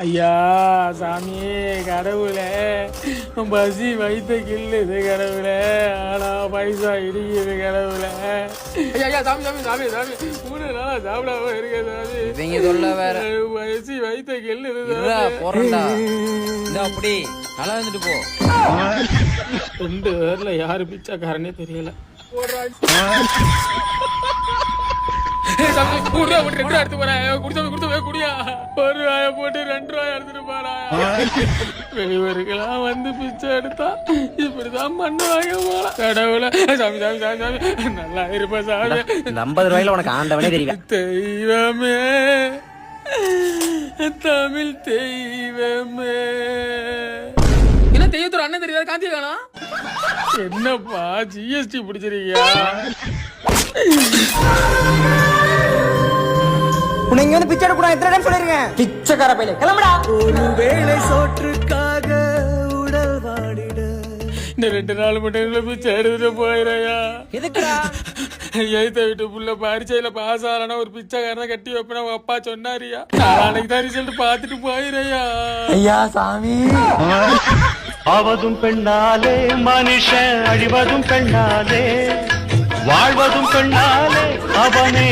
ஐயா சாமி கடவுளே பசி வைத்த கில்லுது கடவுளே ஆனா பைசா இடிக்குது கடவுளே. ஐயா சாமி சாமி சாமி சாமி 3 நாளா சாப்பிடாம இருக்க சாமி. இவங்க சொல்ல வேற பசி வைத்த கில்லுது போறா அப்படி நல்லா வந்துட்டு போ. 2 பேர்ல யாரு பிச்சைக்காரனே தெரியல. எடுத்து போறேன் குடிச்சா குடியா 1 ரூபாய போட்டு 2 ரூபாய் எடுத்துட்டு போறா. வெளியூருக்கெல்லாம் வந்து பிச்சை எடுத்தா இப்படிதான் பண்ணுவாங்க போல. கடவுள சாமி சாமி சாமி சாமி நல்லா இருப்ப சாமி. 50 ரூபாயில உனக்கு ஆண்டவனே தெரியல. தெய்வமே தமிழ் தெய்வமே. என்ன தெய்வத்தோட அண்ணன் தெரியாத காந்தி வேணாம். என்னப்பா ஜிஎஸ்டி பிடிச்சிருக்கியா? உன்னை இங்க வந்து பிச்சை எடுக்க எத்தனை டைம் சொல்லிருக்கேன். பிச்சைக்கார பையல கிளம்புடா. ஒரு வேளை சோற்றுக்காக உடல் வாடிட இந்த 2 நாள் மட்டும் பிச்சை எடுத்துட்டு போயிரையா. எதுக்குடா? எழுத்த வீட்டு புள்ள பரீட்சையில பாஸ் ஆகலன்னா ஒரு பிச்சைக்காரனை கட்டி வைப்பேன் உங்க அப்பா சொன்னாரியா. நாளைக்கு தான் ரிசல்ட் பாத்துட்டு போயிரையா. ஐயா சாமி. ஆவதும் பெண்ணாலே மனுஷன் அழிவதும் பெண்ணாலே வாழ்வதும் பெண்ணாலே அவனே